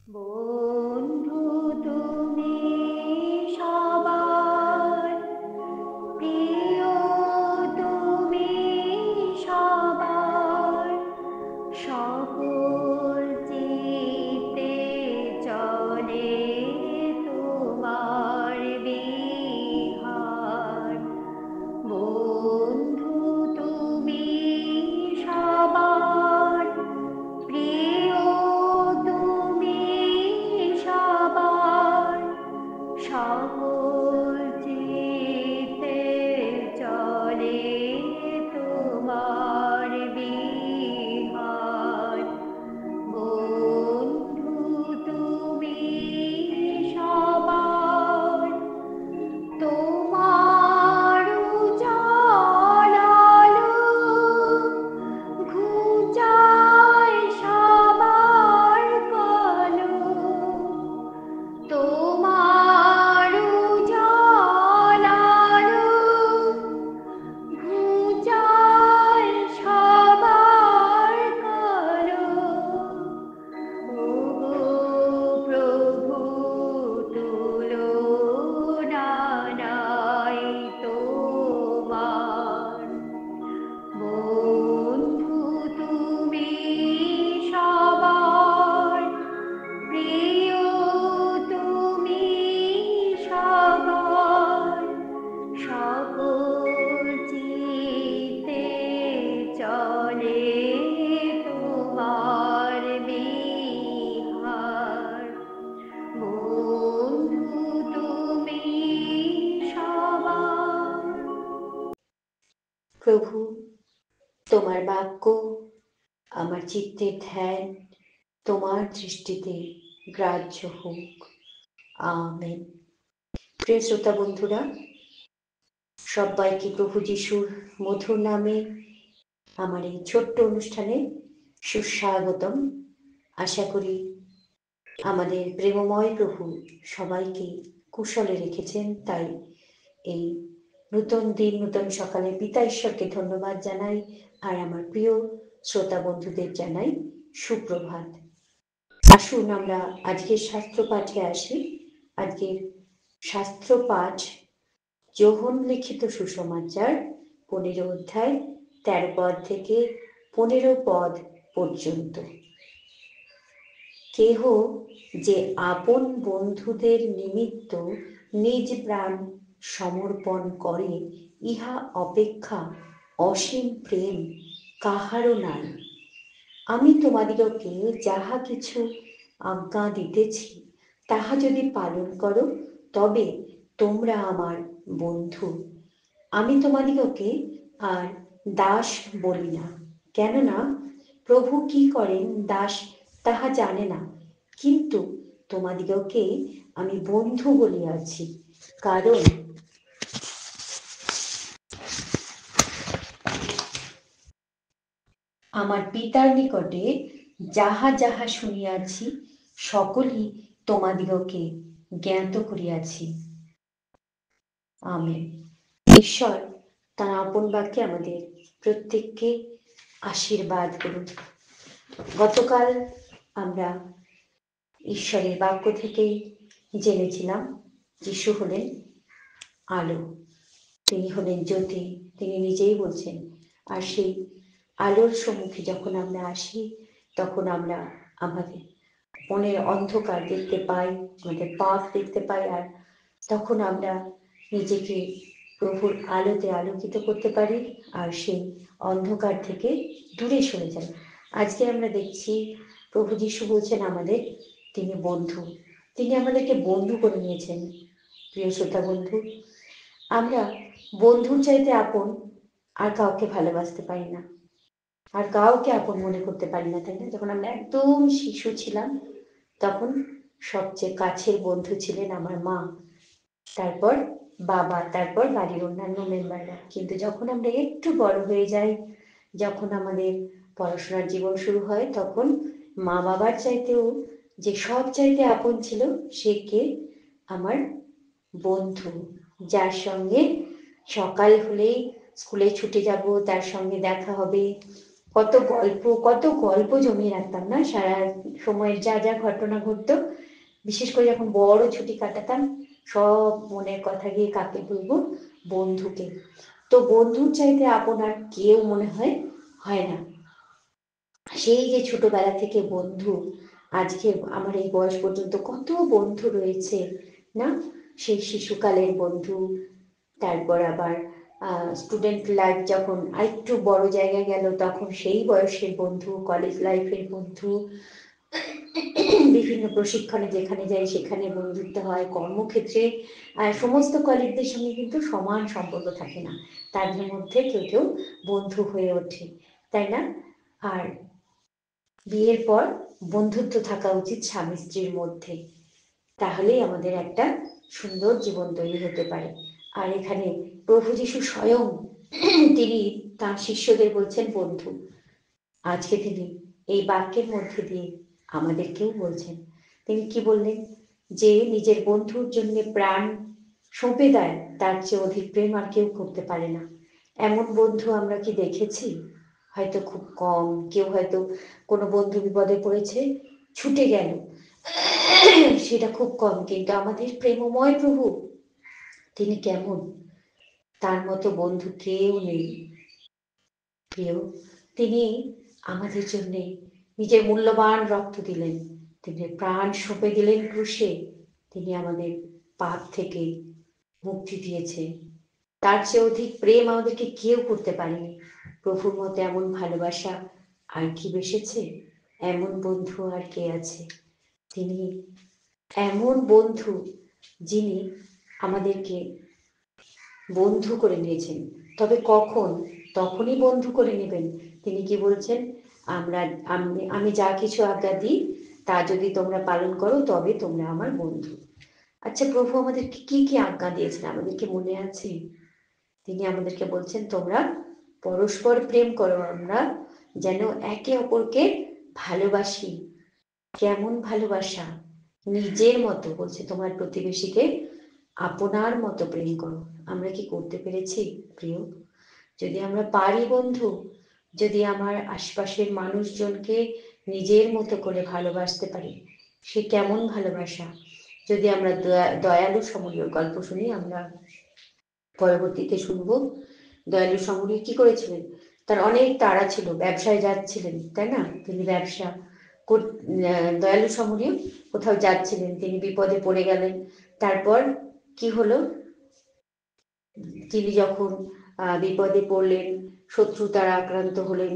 বন্ধু তুমি সবার প্রিয়, তুমি সবার সকল চিতে চলে তোমার বিহার। বন্ধু তুমি সবার প্রিয়, তুমি সবার সকল চিতে চলে তোমার বিহার। বন্ধু তুমি সবার তোমার উজাড় আলো ঘুচায় সবার কালো। তোমার উজাড় আলো ঘুচায় সবার কালো। ওগো প্রভু তুলনা নাই তোমার। বন্ধু তুমি সবার প্রিয়, তুমি সবার সকল চিতে চলে তোমার বিহার। বন্ধু তুমি সবার। প্রভু, তোমার বাক্য আমার চিত্তের ধ্যান তোমার দৃষ্টিতে গ্রাহ্য হোক। আমেন। প্রিয় শ্রোতা বন্ধুরা, সবাইকে প্রভু যিশুর মধুর নামে আমার এই ছোট্ট অনুষ্ঠানে সুস্বাগতম। আশা করি আমাদের প্রেমময় প্রভু সবাইকে কুশলে রেখেছেন। তাই এই নতুন দিন, নতুন সকালে পিতা ঈশ্বরকে ধন্যবাদ জানাই, আর আমার প্রিয় শ্রোতা বন্ধুদের জানাই সুপ্রভাত। আসুন আমরা আজকের শাস্ত্র পাঠে আসি। আজকের শাস্ত্র পাঠ যোহন লিখিত সুসমাচার 15 অধ্যায় 13 পদ থেকে 15 পদ পর্যন্ত। কেহ যে আপন বন্ধুদের নিমিত্ত নিজ প্রাণ সমর্পণ করে, ইহা অপেক্ষা অসীম প্রেম কাহারও নাই। আমি তোমাদিগকে যাহা কিছু আজ্ঞা দিতেছি, তাহা যদি পালন করো, তবে তোমরা আমার বন্ধু। আমি তোমাদিগকে আর দাস বলি না, কেননা প্রভু কি করেন দাস তাহা জানে না। কিন্তু তোমাদিগকে আমি বন্ধু বলিয়াছি, কারণ আমার পিতার নিকটে যাহা যাহা শুনিয়াছি, সকলই তোমাদিগকে জ্ঞাত করিয়াছি। আমেন। ঈশ্বর তার আপন বাক্যে আমাদের প্রত্যেককে আশীর্বাদ করুন। গতকাল আমরা ঈশ্বরের বাক্য থেকেই জেনেছিলাম যিশু হলেন আলো, তিনি হলেন জ্যোতি, তিনি নিজেই বলছেন। আর সেই আলোর সম্মুখে যখন আমরা আসি, তখন আমরা আমাদের মনের অন্ধকার দেখতে পাই, আমাদের পাপ দেখতে পাই, আর তখন আমরা নিজেকে প্রভুর আলোতে আলোকিত করতে পারি, আর সেই অন্ধকার থেকে দূরে সরে যাই। আজকে আমরা দেখছি প্রভু যিশু বলছেন আমাদের তিনি বন্ধু, তিনি আমাদেরকে বন্ধু করে নিয়েছেন। প্রিয় শ্রোতা বন্ধু, আমরা বন্ধুর চাইতে আপন আর কাউকে ভালোবাসতে পারি না, আর কাউকে আপন মনে করতে পারি না, তাই না? যখন আমরা একদম শিশু ছিলাম, তখন সবচেয়ে কাছের বন্ধু ছিলেন আমার মা, তারপর বাবা, তারপর বাড়ির অন্যান্য মেম্বাররা। কিন্তু যখন আমরা একটু বড় হয়ে যাই, যখন আমাদের পড়াশোনার জীবন শুরু হয়, তখন মা বাবার চাইতেও যে সব চাইতে আপন ছিল, সে কে? আমার বন্ধু, যার সঙ্গে সকাল হলেই স্কুলে ছুটে যাব, তার সঙ্গে দেখা হবে, কত গল্প জমিয়ে রাখতাম না সারা সময়ের যা যা ঘটনা ঘটতো, বিশেষ করে যখন বড় ছুটি কাটাতাম সব মনের কথা গিয়ে কাকে বলবো? বন্ধুকে। তো বন্ধুর চাইতে আপন আর কেউ মনে হয় হয় না। সেই যে ছোটবেলা থেকে বন্ধু, আজকে আমার এই বয়স পর্যন্ত কত বন্ধু রয়েছে না? সেই শিশুকালের বন্ধু, তারপর আবার স্টুডেন্ট লাইফ যখন আরেকটু বড় জায়গায় গেল তখন সেই বয়সের বন্ধু, কলেজ লাইফের বন্ধু, বিভিন্ন প্রশিক্ষণে যেখানে যাই সেখানে বন্ধুত্ব হয়, কর্মক্ষেত্রে সমস্ত কলিগদের সঙ্গে কিন্তু সমান সম্পর্ক থাকে না, তাদের মধ্যে কেউ কেউ বন্ধু হয়ে ওঠে, তাই না? আর বিয়ের পর বন্ধুত্ব থাকা উচিত স্বামী স্ত্রীর মধ্যে, তাহলেই আমাদের একটা সুন্দর জীবন তৈরি হতে পারে। আর এখানে প্রভু যীশু স্বয়ং তিনি তার শিষ্যদের বলছেন বন্ধু। আজকে তিনি এই বাক্যের মধ্যে দিয়ে আমাদেরকেও বলছেন। তিনি কি বললেন? যে নিজের বন্ধুর জন্য প্রাণ সঁপে দেয় তার চেয়ে অধিক প্রেম আর কেউ করতে পারে না। এমন বন্ধু আমরা কি দেখেছি? হয়তো খুব কম। কেউ হয়তো কোনো বন্ধু বিপদে পড়েছে, ছুটে গেল, সেটা খুব কম। কিন্তু আমাদের প্রেমময় প্রভু তিনি কেমন? তার মতো বন্ধু কেউ নেই প্রিয়। তিনি আমাদের জন্যে নিজের মূল্যবান রক্ত দিলেন, তিনি প্রাণ সঁপে দিলেন ক্রুশে, তিনি আমাদের পাপ থেকে মুক্তি দিয়েছে। তার চেয়ে অধিক প্রেম আমাদেরকে কেউ করতে পারেনি। প্রভুর মতো এমন ভালোবাসা আর কি বেসেছে? এমন বন্ধু আর কে আছে? তিনি এমন বন্ধু যিনি আমাদেরকে বন্ধু করে নিয়েছেন। তবে কখন? তখনই বন্ধু করে নেবেন। তিনি কি বলছেন? আমি যা কিছু আজ্ঞা দিই তা যদি তোমরা পালন করো তবে তোমরা আমার বন্ধু। আচ্ছা, প্রভু আমাদেরকে কি কি আজ্ঞা দিয়েছেন আমাদেরকে মনে আছে? তিনি আমাদেরকে বলছেন তোমরা পরস্পর প্রেম করো, আমরা যেন একে অপরকে ভালোবাসি। কেমন ভালোবাসা? নিজের মতো, বলছে তোমার প্রতিবেশীকে আপনার মতো প্রেম করো। আমরা কি করতে পেরেছি প্রিয়? যদি আমরা পারি বন্ধু, যদি আমার আশপাশের মানুষজনকে নিজের মতো করে ভালোবাসতে পারি, সে কেমন ভালোবাসা? যদি আমরা দয়ালু সমরীয় গল্প শুনি, আমরা পরবর্তীতে শুনবো। দয়ালু সমরী কি করেছিলেন? তার অনেক তাড়া ছিল, ব্যবসায় যাচ্ছিলেন, তাই না? তিনি দয়ালু সমরী কোথাও যাচ্ছিলেন, তিনি বিপদে পড়ে গেলেন। তারপর কি হলো? তিনি যখন বিপদে পড়লেন, শত্রু তারা আক্রান্ত হলেন,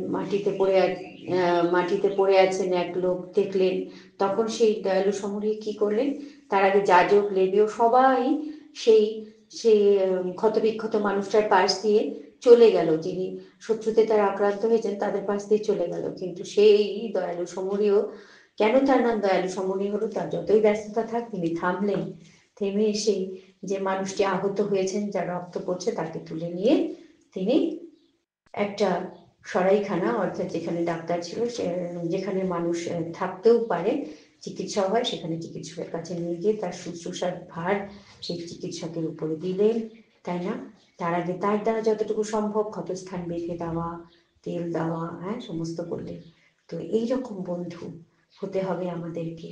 মাটিতে পড়ে আছেন এক লোক দেখলেন, তখন সেই দয়ালু সমরী কি করলেন? তার আগে যাজক লেবীয় সবাই সেই সেই ক্ষতবিক্ষত মানুষটার পাশ দিয়ে চলে গেল, যিনি শত্রুতে তারা আক্রান্ত হয়েছেন তাদের পাশ দিয়ে চলে গেল। কিন্তু সেই দয়ালু সমরীও, কেন তার নাম দয়ালু সমরী হলো? তার যতই ব্যস্ততা থাক তিনি থামলেন, থেমে এসে যে মানুষটি আহত হয়েছেন, যার রক্ত পড়ছে, তাকে তুলে নিয়ে তিনি একটা সরাইখানা, অর্থাৎ যেখানে ডাক্তার ছিল, যেখানে মানুষ থাকতেও পারে, চিকিৎসা হয়, সেখানে চিকিৎসকের কাছে নিয়ে গিয়ে তার শুশ্রূষার ভার সেই চিকিৎসকের উপরে দিলেন, তাই না? তার আগে তার দ্বারা যতটুকু সম্ভব ক্ষতস্থান বেঁধে দেওয়া, তেল দেওয়া, হ্যাঁ, সমস্ত করলেন। তো এইরকম বন্ধু হতে হবে আমাদেরকে,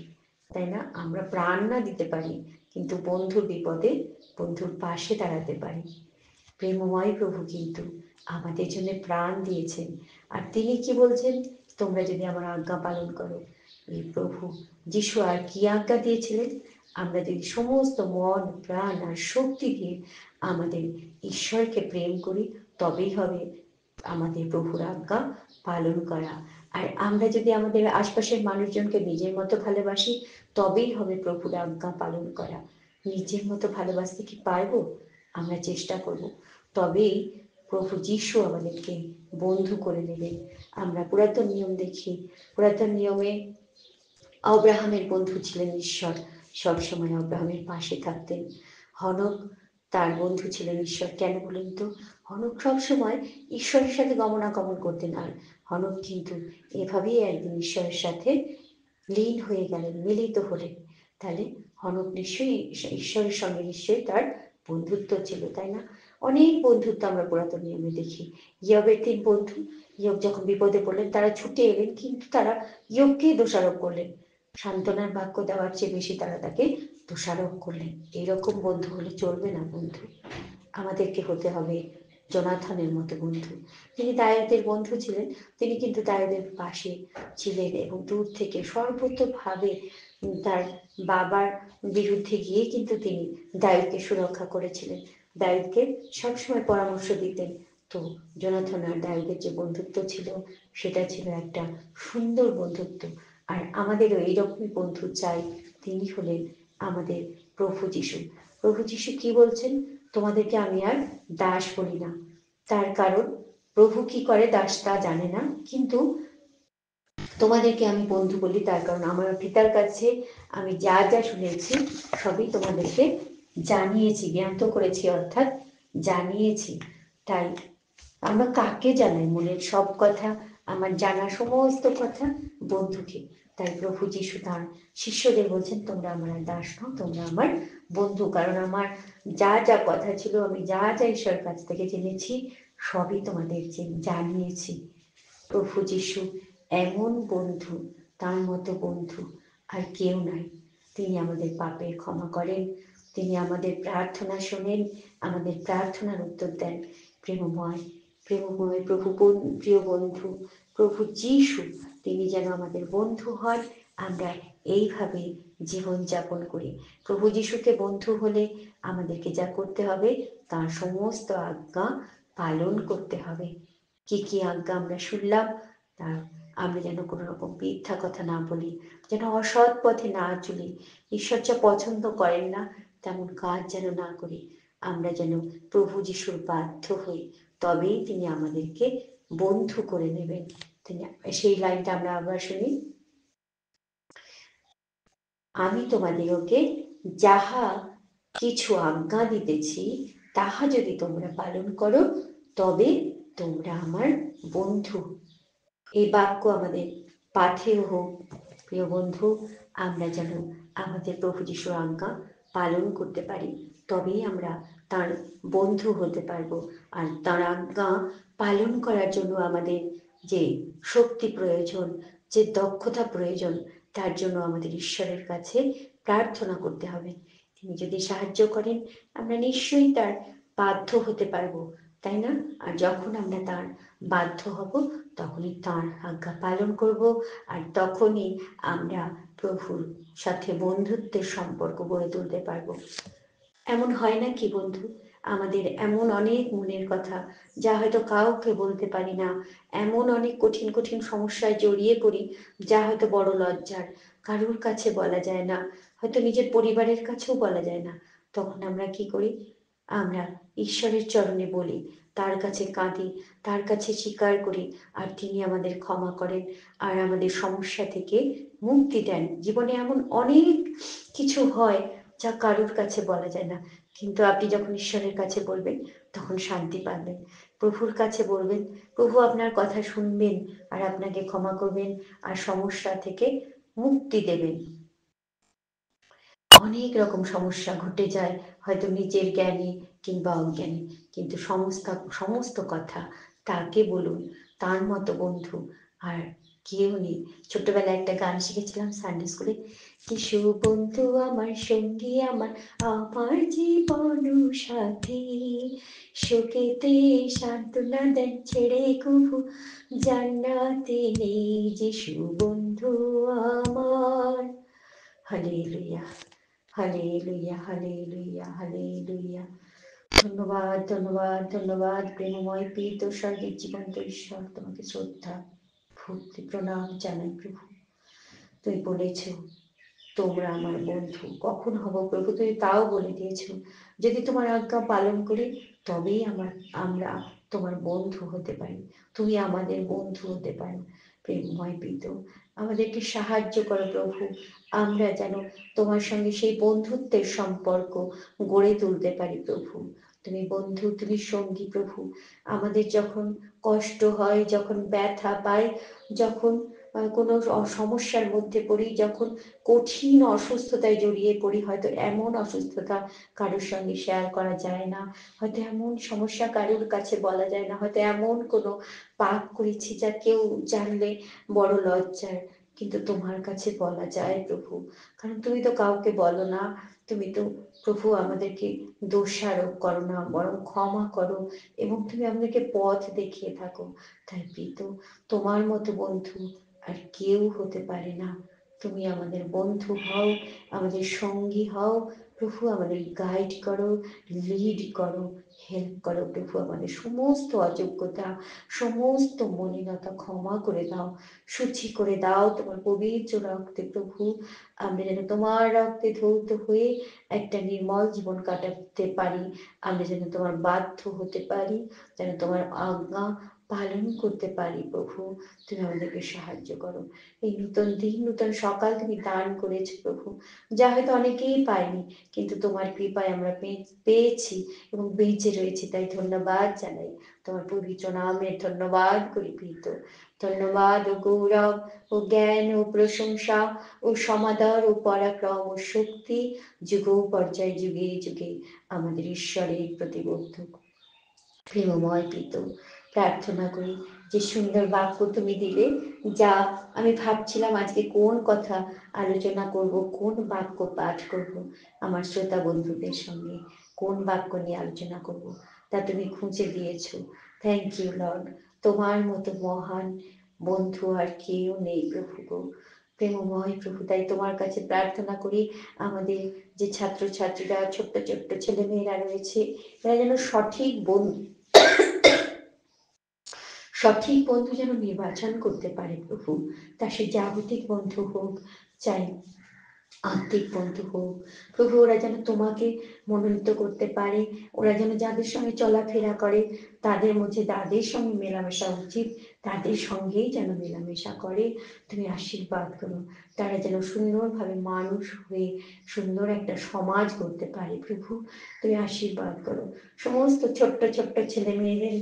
তাই না? আমরা প্রাণ না দিতে পারি, কিন্তু বন্ধুর বিপদে বন্ধুর পাশে দাঁড়াতে পারি। প্রেমময় প্রভু কিন্তু আমাদের জন্য প্রাণ দিয়েছেন। আর তিনি কি বলছেন? তোমরা যদি আমার আজ্ঞা পালন করো। এই প্রভু যিশু আর কি আজ্ঞা দিয়েছিলেন? আমরা যদি সমস্ত মন, প্রাণ আর শক্তি দিয়ে আমাদের ঈশ্বরকে প্রেম করি, তবেই হবে আমাদের প্রভুর আজ্ঞা পালন করা। আর আমরা যদি আমাদের আশপাশের মানুষজনকে নিজের মতো ভালোবাসি, তবেই হবে প্রভুর আজ্ঞা পালন করা। নিজের মতো ভালোবাসতে কি পারবো? আমরা চেষ্টা করব, তবেই প্রভু যীশু আমাদেরকে বন্ধু করে নেবেন। আমরা পুরাতন নিয়ম দেখি, পুরাতন নিয়মে আব্রাহামের বন্ধু ছিলেন ঈশ্বর, সবসময় আব্রাহামের পাশে থাকতেন। হনক তার বন্ধু ছিলেন ঈশ্বর। কেন বলুন তো? হনক সবসময় ঈশ্বরের সাথে গমনাগমন করতেন, আর হনক কিন্তু এভাবেই একদিন ঈশ্বরের সাথে লীন হয়ে গেলেন, মিলিত হলেন। তাহলে হনক নিশ্চয়ই ঈশ্বরের সঙ্গে নিশ্চয়ই তার বন্ধুত্ব ছিল, তাই না? অনেক বন্ধুত্ব আমরা পুরাতন নিয়মে দেখি। ইয়বের 3 বন্ধু, ইয়ব যখন বিপদে পড়লেন তারা ছুটে এলেন, কিন্তু তারা ইয়বকেই দোষারোপ করলেন। সান্ত্বনার বাক্য দেওয়ার চেয়ে বেশি তারা তাকে দোষারোপ করলেন। এইরকম বন্ধু হলে চলবে না বন্ধু। আমাদেরকে হতে হবে জোনাথনের মতো বন্ধু। তিনি দায়দের বন্ধু ছিলেন, তিনি কিন্তু দায়দের পাশে ছিলেন এবং দূর থেকে সর্বতোভাবে তার বাবার বিরুদ্ধে গিয়ে কিন্তু তিনি দায়দকে সুরক্ষা করেছিলেন, দায়দকে সবসময় পরামর্শ দিতেন। তো জোনাথন আর দায়দের যে বন্ধুত্ব ছিল সেটা ছিল একটা সুন্দর বন্ধুত্ব। আর আমাদেরও এইরকমই বন্ধু চাই। তিনি হলেন আমাদের প্রভু যিশু। প্রভু যিশু কি বলছেন? তোমাদেরকে আমি আর দাস বলি না। তার কারণ প্রভু কি করে দাস তা জানে না, কিন্তু তোমাদেরকে আমি বন্ধু বলি, তার কারণ আমার পিতার কাছে আমি যা যা শুনেছি সবই তোমাদেরকে জানিয়েছি, জ্ঞাত করেছি, অর্থাৎ জানিয়েছি। তাই আমরা কাকে জানাই মনের সব কথা? আমার জানা সমস্ত কথা বন্ধুকে। তাই প্রভু যিশু তার শিষ্যদের বলছেন, তোমরা আমার দাস নও, তোমরা আমার বন্ধু। কারণ আমার যা যা কথা ছিল, আমি যা যা ঈশ্বরের কাছ থেকে জেনেছি সবই তোমাদের জানিয়েছি। প্রভু যিশু এমন বন্ধু, তার মতো বন্ধু আর কেউ নাই। তিনি আমাদের পাপের ক্ষমা করেন, তিনি আমাদের প্রার্থনা শোনেন, আমাদের প্রার্থনার উত্তর দেন। প্রেমময় প্রেমময় প্রভু, প্রিয় বন্ধু প্রভু যিশু, তিনি যেন আমাদের বন্ধু হয়। আমরা এইভাবে জীবনযাপন করি। প্রভু যিশুকে বন্ধু হলে আমাদেরকে যা করতে হবে, তার সমস্ত আজ্ঞা পালন করতে হবে। কি কি আজ্ঞা আমরা শুনলাম? তা আমরা যেন কোনো রকম মিথ্যা কথা না বলি, যেন অসৎ পথে না চলি, ঈশ্বর যা পছন্দ করেন না তেমন কাজ যেন না করি। আমরা যেন প্রভু যিশুর বাধ্য হই, তবেই তিনি আমাদেরকে বন্ধু করে নেবেন। তিনি সেই লাইনটা আমরা আবার শুনি, আমি তোমাদিগকে যাহা কিছু আজ্ঞা দিতেছি তাহা যদি তোমরা পালন করো, তবে তোমরা আমার বন্ধু। এই বাক্য আমাদের পাথেয় হোক। প্রিয় বন্ধু, আমরা যেন আমাদের প্রভু যিশুর আজ্ঞা পালন করতে পারি, তবেই আমরা তার বন্ধু হতে পারবো। আর তার আজ্ঞা পালন করার জন্য আমাদের যে শক্তি প্রয়োজন, যে দক্ষতা প্রয়োজন, তার জন্য আমাদের ঈশ্বরের কাছে প্রার্থনা করতে হবে। তিনি যদি সাহায্য করেন, আমরা নিশ্চয়ই তার বাধ্য হতে পারবো, তাই না? আর যখন আমরা তার বাধ্য হব, তখনই তার আজ্ঞা পালন করব, আর তখনই আমরা প্রভুর সাথে বন্ধুত্বের সম্পর্ক গড়ে তুলতে পারবো। এমন হয় না কি বন্ধু, আমাদের এমন অনেক মনের কথা যা হয়তো কাউকে বলতে পারি না, এমন অনেক কঠিন কঠিন সমস্যায় জড়িয়ে পড়ি যা হয়তো বড় লজ্জার, কারোর কাছে বলা যায় না, হয়তো নিজের পরিবারের কাছেও বলা যায় না। তখন আমরা কি করি? আমরা ঈশ্বরের চরণে বলি, তার কাছে কাঁদি, তার কাছে স্বীকার করি, আর তিনি আমাদের ক্ষমা করেন আর আমাদের সমস্যা থেকে মুক্তি দেন। জীবনে এমন অনেক কিছু হয় যা কারোর কাছে বলা যায় না, কিন্তু আপনি যখন ঈশ্বরের কাছে বলবেন তখন শান্তি পাবেন। প্রভুর কাছে বলবেন, প্রভু আপনার কথা শুনবেন আর আপনাকে ক্ষমা করবেন আর সমস্যা থেকে মুক্তি দেবেন। অনেক রকম সমস্যা ঘটে যায়, হয়তো নিজের জ্ঞানে কিংবা অজ্ঞানে, কিন্তু সমস্ত সমস্ত কথা তাকে বলুন, তার মতো বন্ধু আর কেউ নেই। ছোটবেলায় একটা গান শিখেছিলাম সানডে স্কুলে, যিশু বন্ধু আমার সঙ্গী আমার, আমার জীবন সাথী, সুখেতে সান্ত্বনা দেন ছেড়ে কভু জান্নাতে নেই, যিশু বন্ধু আমার। Hallelujah, hallelujah, hallelujah, hallelujah. ধন্যবাদ, ধন্যবাদ, ধন্যবাদ। প্রেমময় পীত স্বর্গের জীবন্ত ঈশ্বর, তোমাকে শ্রদ্ধা ভক্তি প্রণাম জানাই প্রভু। তুই বলেছ তোমরা আমার বন্ধু। কখন হব প্রভু? তুমি তাও বলে দিয়েছ, যদি তোমার আজ্ঞা পালন করি তবেই আমরা তোমার বন্ধু হতে পারি, তুমি আমাদের বন্ধু হতে পারো। প্রেমময় পিত, আমাদেরকে সাহায্য করো প্রভু, আমরা যেন তোমার সঙ্গে সেই বন্ধুত্বের সম্পর্ক গড়ে তুলতে পারি প্রভু। তুমি বন্ধু, তুমি সঙ্গী প্রভু। আমাদের যখন কষ্ট হয়, যখন ব্যথা পাই, যখন কোনো সমস্যার মধ্যে পড়ি, যখন কঠিন অসুস্থতায় জড়িয়ে পড়ি, হয়তো এমন অসুস্থতা কারোর সঙ্গে শেয়ার করা যায় না, হয়তো এমন সমস্যা কারোর কাছে বলা যায় না, হয়তো এমন কোনো পাপ করেছি যা কেউ জানলে বড় লজ্জার, কিন্তু তোমার কাছে বলা যায় প্রভু, কারণ তুমি তো কাউকে বলো না। তুমি তো প্রভু আমাদেরকে দোষারোপ করো না, বরং ক্ষমা করো, এবং তুমি আমাদেরকে পথ দেখিয়ে থাকো। তাই প্রীত, তোমার মতো বন্ধু আর কেউ হতে পারে না। তুমি আমাদের বন্ধু হও, আমাদের সঙ্গী হও প্রভু, আমাদের গাইড করো, লিড করো, হেল্প করো প্রভু। আমাদের সমস্ত অযোগ্যতা, সমস্ত মলিনতা ক্ষমা করে দাও, সূচি করে দাও তোমার পবিত্র রক্তে প্রভু। আমরা যেন তোমার রক্তে ধৌত হয়ে একটা নির্মল জীবন কাটাতে পারি, আমরা যেন তোমার বাধ্য হতে পারি, যেন তোমার আজ্ঞা পালন করতে পারি প্রভু। তুমি আমাদেরকে সাহায্য করো। এই নূতন দিন, নূতন সকাল তুমি দান করেছো প্রভু, যা হয়তো অনেকেই পায়নি, কিন্তু তোমার কৃপায় আমরা পেয়েছি এবং বেঁচে রয়েছি, তাই ধন্যবাদ জানাই। তোমার পবিত্র নামের ধন্যবাদ করি প্রীত। ধন্যবাদ ও গৌরব ও জ্ঞান ও প্রশংসা ও সমাদর ও পরাক্রম ও শক্তি যুগ পর্যায় যুগে যুগে আমাদের ঈশ্বরের প্রতিবদ্ধক প্রেমময় প্রীত। প্রার্থনা করি যে সুন্দর বাক্য তুমি দিলে, যা আমি ভাবছিলাম আজকে কোন কথা আলোচনা করব, কোন বাক্য পাঠ করব আমার শ্রোতা বন্ধুদের সঙ্গে, কোন বাক্য নিয়ে আলোচনা করব, তা তুমি খুঁজে দিয়েছো। Thank you Lord. তোমার মতো মহান বন্ধু আর কেউ নেই প্রভু গো, প্রেমময় প্রভু। তাই তোমার কাছে প্রার্থনা করি আমাদের যে ছাত্রছাত্রীরা, ছোট্ট ছোট্ট ছেলেমেয়েরা রয়েছে, এরা যেন সঠিক বন্ধু যেন নির্বাচন করতে পারে প্রভু। তা সে জাগতিক বন্ধু হোক, চাই আত্মিক বন্ধু হোক প্রভু, ওরা যেন তোমাকে মনোনীত করতে পারে। ওরা যেন যাদের সঙ্গে চলাফেরা করে, তাদের মধ্যে যাদের সঙ্গে মেলামেশা উচিত তাদের সঙ্গেই যেন মেলামেশা করে। তুমি আশীর্বাদ করো, তারা যেন সুন্দরভাবে মানুষ হয়ে সুন্দর একটা সমাজ করতে পারে প্রভু। তুমি আশীর্বাদ করো সমস্ত ছোট্ট ছোট্ট ছেলে মেয়েদের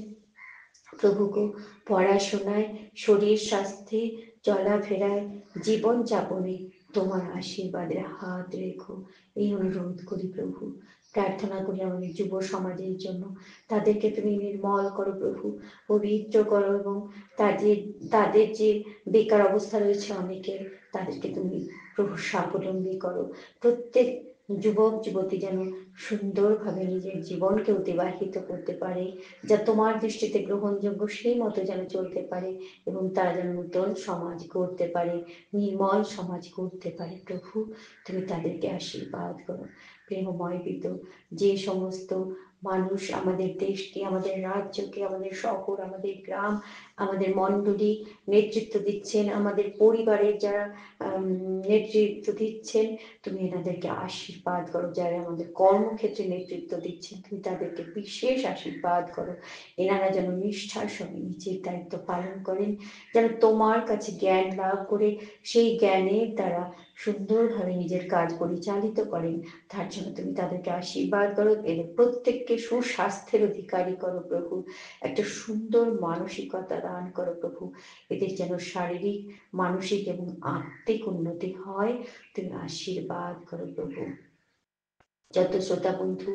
প্রভু গো, পড়াশোনায়, শরীর স্বাস্থ্যে, চলাফেরায়, জীবনযাপনে তোমার আশীর্বাদের হাত রেখো, এই অনুরোধ করি প্রভু। প্রার্থনা করি আমাদের যুব সমাজের জন্য, তাদেরকে তুমি নির্মল করো প্রভু, পবিত্র করো, এবং তাদের তাদের যে বেকার অবস্থা রয়েছে অনেকের, তাদেরকে তুমি প্রভু স্বাবলম্বী করো। প্রত্যেক যুবক যুবতী যেন সুন্দরভাবে নিজের জীবনকে অতিবাহিত করতে পারে, যা তোমার দৃষ্টিতে গ্রহণযোগ্য সেই মতো যেন চলতে পারে, এবং তারা যেন নূতন সমাজ গড়তে পারে, নির্মল সমাজ গড়তে পারে প্রভু। তুমি তাদেরকে আশীর্বাদ করো প্রেমময় পিত। যে সমস্ত মানুষ আমাদের দেশকে, আমাদের রাজ্যকে, আমাদের শহর, আমাদের গ্রাম, আমাদের মণ্ডলী নেতৃত্ব দিচ্ছেন, আমাদের পরিবারের যারা নেতৃত্ব দিচ্ছেন, তুমি এনাদেরকে আশীর্বাদ করো। যারা আমাদের কর্মক্ষেত্রে নেতৃত্ব দিচ্ছেন, তুমি তাদেরকে বিশেষ আশীর্বাদ করো। এনারা যেন নিষ্ঠার সঙ্গে নিজের দায়িত্ব পালন করেন, যেন তোমার কাছে জ্ঞান লাভ করে সেই জ্ঞানের দ্বারা সুন্দরভাবে নিজের কাজ পরিচালিত করেন। তার জন্য তুমি তাদেরকে আশীর্বাদ করো, এদের প্রত্যেককে সুস্বাস্থ্যের অধিকারী করো প্রভু, একটা সুন্দর মানসিকতা দান করো প্রভু। এদের যেন শারীরিক, মানসিক এবং আত্মিক উন্নতি হয়, তুমি আশীর্বাদ করো প্রভু। যত শ্রোতা বন্ধু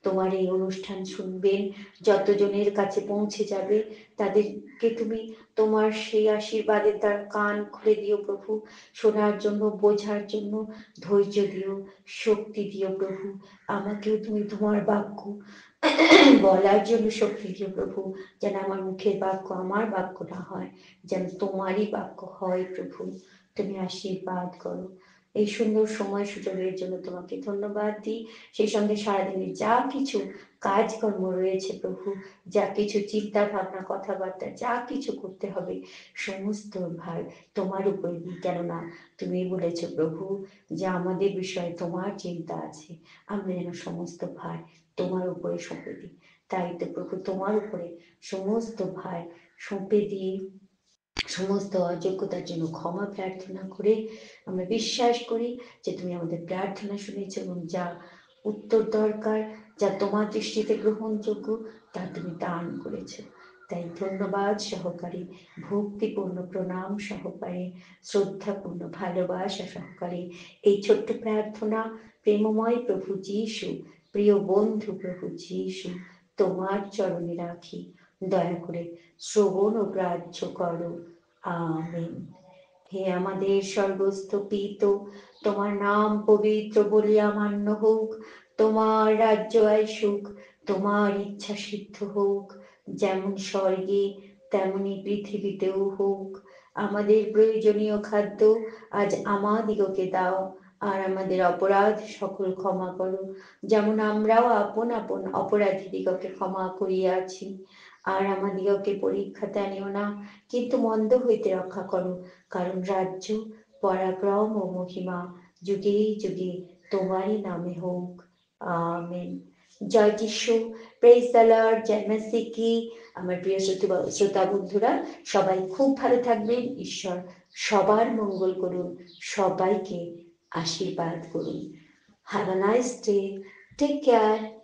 তোমার এই অনুষ্ঠান শুনবেন, যতজনের কাছে পৌঁছে যাবে, তাদেরকে তুমি তোমার সেই আশীর্বাদের দ্বারা কান খুলে দিও প্রভু, শোনার জন্য, বোঝার জন্য ধৈর্য দিও, শক্তি দিও প্রভু। আমাকেও তুমি তোমার বাক্য বলার জন্য শক্তি দিও প্রভু, যেন আমার মুখের বাক্য আমার বাক্য না হয়, যেন তোমারই বাক্য হয় প্রভু। তুমি আশীর্বাদ করো। এই সুন্দর সময় সুযোগের জন্য তোমাকে ধন্যবাদ দিই। সেই সঙ্গে সারাদিনের যা কিছু কাজকর্ম রয়েছে প্রভু, যা কিছু চিন্তা ভাবনা কথাবার্তা যা কিছু করতে হবে, সমস্ত ভার তোমার উপরে দিই। কেননা তুমি বলেছো প্রভু যে আমাদের বিষয়ে তোমার চিন্তা আছে, আমরা যেন সমস্ত ভার তোমার উপরে সঁপে দিই। তাই তো প্রভু তোমার উপরে সমস্ত ভার সঁপে দিয়ে সমস্ত অযোগ্যতার জন্য ক্ষমা প্রার্থনা করে আমরা বিশ্বাস করি যে তুমি আমাদের প্রার্থনা শুনেছ, এবং যা উত্তর দরকার, যা তোমার দৃষ্টিতে গ্রহণযোগ্য, তা তুমি দান করেছ। তাই ধন্যবাদ সহকারে, ভক্তিপূর্ণ প্রণাম সহকারে, শ্রদ্ধাপূর্ণ ভালোবাসা সহকারে এই ছোট্ট প্রার্থনা প্রেমময় প্রভু যিশু, প্রিয় বন্ধু প্রভু যিশু, তোমার চরণে রাখি। দয়া করে শ্রবণ ও গ্রাহ্য করো। আমেন। হে আমাদের স্বর্গস্থ পিত, তোমার নাম পবিত্র বলিয়া মান্য হোক, তোমার রাজ্য আইসুক, তোমার ইচ্ছা সিদ্ধ হোক, যেমন স্বর্গে তেমনি পৃথিবীতেও হোক। আমাদের প্রয়োজনীয় খাদ্য আজ আমাদিগকে দাও, আর আমাদের অপরাধ সকল ক্ষমা করো, যেমন আমরাও আপন আপন অপরাধীদিগকে ক্ষমা করিয়াছি। আর আমাদিগকে পরীক্ষাতে আনিও না, কিন্তু মন্দ হইতে রক্ষা করো, কারণ রাজ্য, পরাক্রম ও মহিমা যুগে যুগে তোমারই নামে হোক। আমেন। জয় যিশু, প্রেজ দ্য লর্ড, জয় মেসি কি। আমার প্রিয় শ্রোতা বন্ধুরা, সবাই খুব ভালো থাকবেন। ঈশ্বর সবার মঙ্গল করুন, সবাইকে আশীর্বাদ করুন। Have a nice day, take care.